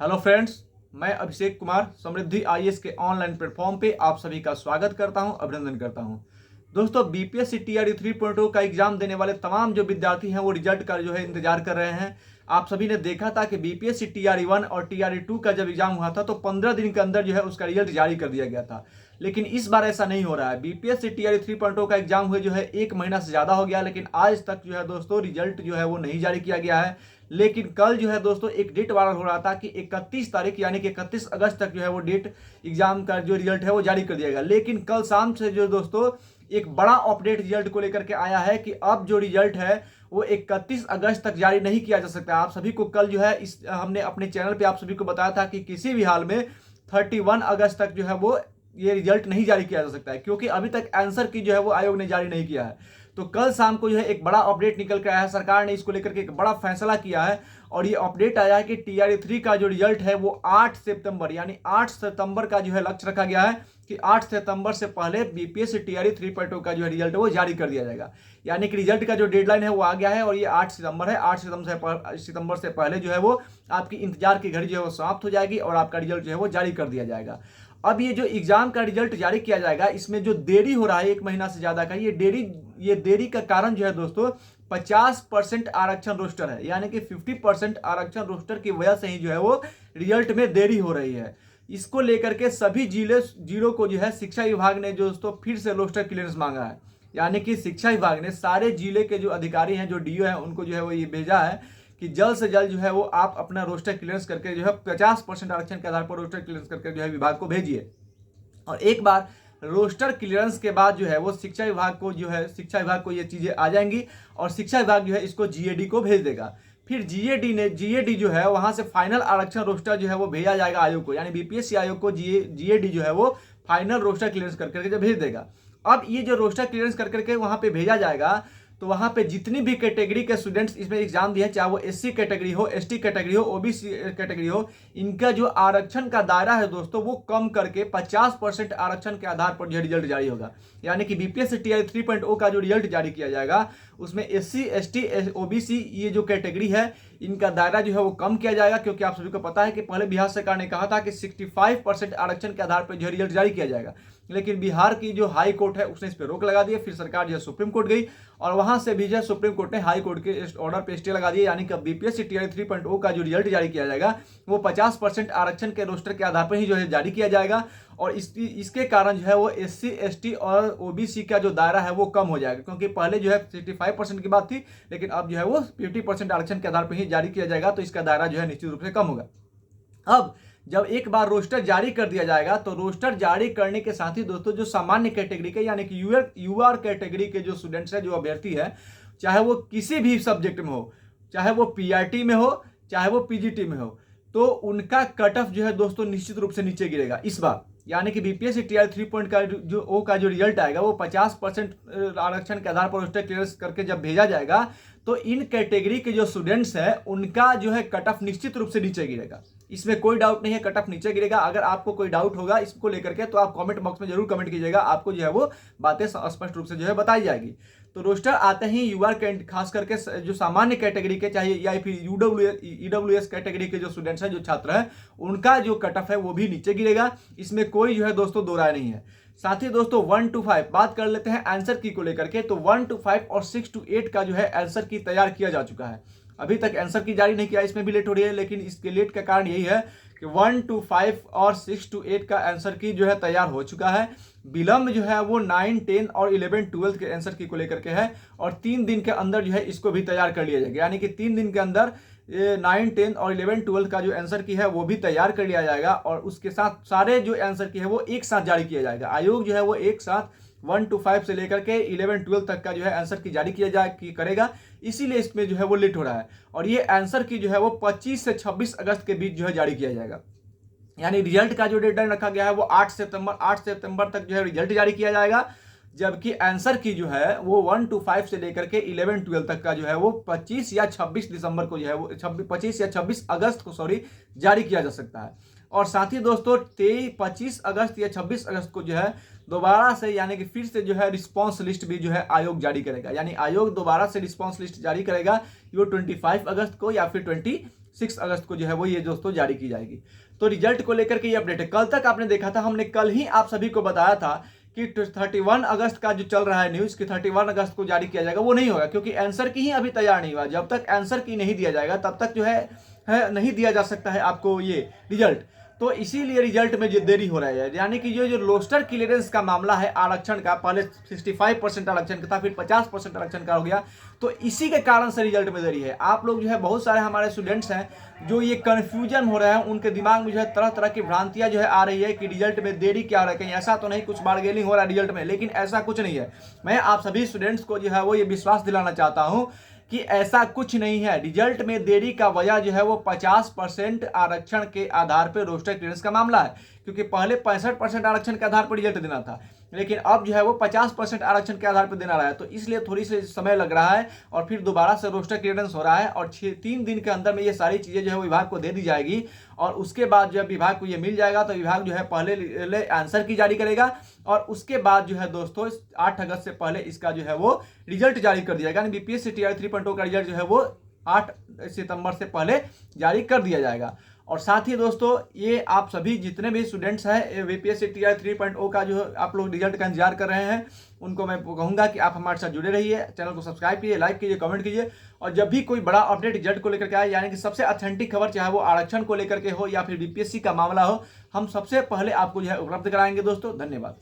Hello friends, मैं अभिषेक कुमार समृद्धि IAS के online platform पे आप सभी का स्वागत करता हूं, अभिनंदन करता हूं। दोस्तों, बीपीएससी टीआरई 3.0 का एग्जाम देने वाले तमाम जो विद्यार्थी हैं वो रिजल्ट का जो है इंतजार कर रहे हैं। आप सभी ने देखा था कि बीपीएससी टीआरई 1 और टीआरई 2 का जब एग्जाम हुआ था तो 15 दिन के अंदर जो है उसका रिजल्ट जारी कर दिया गया था। लेकिन इस बार ऐसा नहीं हो रहा है। बीपीएससी टीआरई 3.0 का एग्जाम हुए जो है 1 महीना से ज्यादा हो गया, लेकिन आज तक जो है दोस्तों रिजल्ट जो है वो नहीं जारी किया गया है। लेकिन कल जो है दोस्तों एक डेट वायरल हो रहा था कि 31 तारीख यानी कि 31 अगस्त तक जो है वो डेट एग्जाम का जो रिजल्ट है वो जारी कर दिया गया। लेकिन कल शाम से जो दोस्तों एक बड़ा अपडेट रिजल्ट को लेकर के आया है कि अब जो रिजल्ट है वो 31 अगस्त तक जारी नहीं किया जा सकता। आप सभी को कल जो है हमने अपने चैनल पे आप सभी को बताया था कि किसी भी हाल में 31 अगस्त तक जो है वो ये रिजल्ट नहीं जारी किया जा सकता है, क्योंकि अभी तक आंसर की जो है वो आयोग ने जारी नहीं किया है। तो कल शाम को जो है एक बड़ा अपडेट निकल कर आया है। सरकार ने इसको लेकर के एक बड़ा फैसला किया है और ये अपडेट आया है कि टीआरई 3 का जो रिजल्ट है वो 8 सितंबर यानी 8 सितंबर का जो है लक्ष्य रखा गया है कि 8 सितंबर से पहले बीपीएससी टीआरई 3.0 का जो है रिजल्ट है वो जारी कर दिया जाएगा। यानी कि रिजल्ट का जो डेडलाइन है वो आ गया है और ये 8 सितंबर है। 8 सितंबर से पहले जो है वो आपकी इंतजार की घड़ी जो है वो समाप्त हो जाएगी और आपका रिजल्ट जो है वो जारी कर दिया जाएगा। अब ये जो एग्जाम का रिजल्ट जारी किया जाएगा, इसमें जो देरी हो रहा है 1 महीना से ज्यादा का, ये देरी का कारण जो है दोस्तों 50% आरक्षण रोस्टर है। यानी कि 50% आरक्षण रोस्टर की वजह से ही जो है वो रिजल्ट में देरी हो रही है। इसको लेकर के सभी जिलों को जो है शिक्षा विभाग ने जो दोस्तों फिर से रोस्टर क्लियरेंस मांगा है। यानी कि शिक्षा विभाग ने सारे जिले के जो अधिकारी हैं, जो डीओ हैं, उनको जो है वो ये भेजा है कि जल्द से जल्द जो है वो आप अपना रोस्टर क्लियरेंस करके जो है 50% आरक्षण के आधार पर रोस्टर क्लियरेंस करके जो है विभाग को भेजिए। और एक बार रोस्टर क्लियरेंस के बाद जो है वो शिक्षा विभाग को ये चीजें आ जाएंगी और शिक्षा विभाग जो है इसको जीएडी को भेज देगा। फिर जीएडी जो है वहां से फाइनल आरक्षण रोस्टर जो है वो भेजा जाएगा आयोग को, यानी बीपीएससी आयोग को जीएडी जो है वो फाइनल रोस्टर क्लियरेंस करके जो भेज देगा। अब ये जो रोस्टर क्लियरेंस करके वहां पे भेजा जाएगा तो वहां पे जितनी भी कैटेगरी के स्टूडेंट्स इसमें एग्जाम दिए, चाहे वो एससी कैटेगरी हो, एसटी कैटेगरी हो, ओबीसी कैटेगरी हो, इनका जो आरक्षण का दायरा है दोस्तों वो कम करके 50% आरक्षण के आधार पर जो रिजल्ट जारी होगा। यानी कि बीपीएससी टीआरई 3.0 का जो रिजल्ट जारी किया जाएगा उसमें एससी, एसटी, ओबीसी ये जो कैटेगरी है इनका दायरा जो है वो कम किया जाएगा, क्योंकि आप सभी को पता है कि पहले बिहार सरकार ने कहा था कि 65% आरक्षण के आधार पर जो रिजल्ट जारी किया जाएगा। लेकिन बिहार की जो हाई कोर्ट है उसने इस पर रोक लगा दी। फिर सरकार जो है सुप्रीम कोर्ट गई और वहां से भी जो है सुप्रीम कोर्ट ने हाई कोर्ट के ऑर्डर पे स्टे लगा दिया। यानी कि बीपीएससी टीआरई 3.0 का जो रिजल्ट जारी किया जाएगा वो 50% आरक्षण के रोस्टर के आधार पर ही जो है जारी किया जाएगा और इसके कारण जो है वो एससी, एसटी और ओबीसी का जो दायरा है वो कम हो जाएगा, क्योंकि पहले जो है 65% की बात थी, लेकिन अब जो है वो 50% आरक्षण के आधार पर ही जारी किया जाएगा। तो इसका दायरा जो है निश्चित रूप से कम होगा। अब जब एक बार रोस्टर जारी कर दिया जाएगा तो रोस्टर जारी करने के साथ ही दोस्तों जो सामान्य कैटेगरी के यानी कि यूआर कैटेगरी के जो स्टूडेंट्स है, जो अभ्यर्थी है, चाहे वो किसी भी सब्जेक्ट में हो, चाहे वो पीआरटी में हो, चाहे वो पीजीटी में हो, तो उनका कट ऑफ जो है दोस्तों निश्चित रूप से नीचे गिरेगा इस बार। यानी कि बीपीएससी टीआरई 3 का जो रिजल्ट आएगा वो 50% आरक्षण के आधार पर रोस्टर क्लियरेंस करके जब भेजा जाएगा तो इन कैटेगरी के जो स्टूडेंट्स हैं उनका जो है कट ऑफ निश्चित रूप से नीचे गिरेगा। इसमें कोई डाउट नहीं है, कट ऑफ नीचे गिरेगा। अगर आपको कोई डाउट होगा इसको लेकर के तो आप कमेंट बॉक्स में जरूर कमेंट कीजिएगा, आपको जो है वो बातें स्पष्ट रूप से जो है बताई जाएगी। तो रोस्टर आते ही यूआर खास करके जो सामान्य कैटेगरी के चाहे या फिर ईडब्ल्यूएस कैटेगरी के जो स्टूडेंट्स हैं, जो छात्र हैं, उनका जो कट ऑफ है वो भी नीचे गिरेगा। इसमें कोई जो है दोस्तों दो राय नहीं है। साथ ही दोस्तों 1 to 5 बात कर लेते हैं आंसर की को लेकर के। तो 1 to 5 और 6 to 8 का जो है आंसर की तैयार किया जा चुका है। अभी तक आंसर की जारी नहीं किया, इसमें भी लेट हो रही है, लेकिन इसके लेट का कारण यही है कि 1 to 5 और 6 to 8 का आंसर की जो है तैयार हो चुका है। विलंब जो है वो 9, 10 और 11, 12 के आंसर की को लेकर के है और 3 दिन के अंदर जो है इसको भी तैयार कर लिया जाएगा। यानी कि 3 दिन के अंदर 9, 10 और 11, 12 का जो आंसर की है वो भी तैयार कर लिया जाएगा और उसके साथ सारे जो आंसर की है वो एक साथ जारी किया जाएगा। आयोग जो है वो एक साथ 1 to 5 से लेकर के 11, 12 तक का जो है आंसर की जारी करेगा। इसीलिए इसमें जो है वो लेट हो रहा है और ये आंसर की जो है वो 25 से 26 अगस्त के बीच जो है जारी किया जाएगा। यानी रिजल्ट का जो डेडलाइन रखा गया है वो 8 सितंबर तक जो है रिजल्ट जारी किया जाएगा, जबकि आंसर की जो है वो 1 to 5 से लेकर के 11, 12 तक का जो है वो 25 या 26 दिसंबर को जो है वो 25 या 26 अगस्त को जारी किया जा सकता है। और साथ ही दोस्तों 25 अगस्त या 26 अगस्त को जो है दोबारा से यानी कि फिर से जो है रिस्पांस लिस्ट भी जो है आयोग जारी करेगा। यानी आयोग दोबारा से रिस्पांस लिस्ट जारी करेगा, वो 25 अगस्त को या फिर 6 अगस्त को जो है वो ये दोस्तों जारी की जाएगी। तो रिजल्ट को लेकर के ये अपडेट है। कल तक आपने देखा था, हमने कल ही आप सभी को बताया था कि 31 अगस्त का जो चल रहा है न्यूज़ कि 31 अगस्त को जारी किया जाएगा, वो नहीं होगा क्योंकि आंसर की ही अभी तैयार नहीं हुआ। जब तक आंसर की नहीं दिया जाएगा तब तक जो है नहीं दिया जा सकता है आपको ये रिजल्ट। तो इसीलिए रिजल्ट में जो देरी हो रहा है, यानी कि ये जो रोस्टर क्लियरेंस का मामला है आरक्षण का, पहले 65% आरक्षण का था, फिर 50% आरक्षण का हो गया, तो इसी के कारण से रिजल्ट में देरी है। आप लोग जो है बहुत सारे हमारे स्टूडेंट्स हैं जो ये कन्फ्यूजन हो रहा है, उनके दिमाग में जो है तरह तरह की भ्रांतियां जो है आ रही है कि रिजल्ट में देरी क्या हो रहा है, कहीं ऐसा तो नहीं कुछ बारगेनिंग हो रहा है रिजल्ट में, लेकिन ऐसा कुछ नहीं है। मैं आप सभी स्टूडेंट्स को जो है वो ये विश्वास दिलाना चाहता हूं कि ऐसा कुछ नहीं है। रिजल्ट में देरी का वजह जो है वो 50% आरक्षण के आधार पर रोस्टर क्लियरेंस का मामला है, क्योंकि पहले 65% आरक्षण के आधार पर रिजल्ट देना था, लेकिन अब जो है वो 50% आरक्षण के आधार पर देना रहा है, तो इसलिए थोड़ी सी समय लग रहा है और फिर दोबारा से रोस्टर क्लियरेंस हो रहा है और 3 दिन के अंदर में ये सारी चीज़ें जो है विभाग को दे दी जाएगी और उसके बाद जो है विभाग को ये मिल जाएगा तो विभाग जो है पहले आंसर की जारी करेगा और उसके बाद जो है दोस्तों 8 अगस्त से पहले इसका जो है वो रिजल्ट जारी कर दिया जाएगा। यानी बीपीएससी टीआरई 3.0 का रिजल्ट जो है वो 8 सितंबर से पहले जारी कर दिया जाएगा। और साथ ही दोस्तों ये आप सभी जितने भी स्टूडेंट्स हैं बीपीएससी टीआरई 3.0 का जो आप लोग रिजल्ट का इंतजार कर रहे हैं, उनको मैं कहूंगा कि आप हमारे साथ जुड़े रहिए, चैनल को सब्सक्राइब कीजिए, लाइक कीजिए, कमेंट कीजिए और जब भी कोई बड़ा अपडेट रिजल्ट को लेकर के आए, यानी कि सबसे ऑथेंटिक खबर, चाहे वो आरक्षण को लेकर के हो या फिर बीपीएससी का मामला हो, हम सबसे पहले आपको जो है उपलब्ध कराएंगे दोस्तों। धन्यवाद।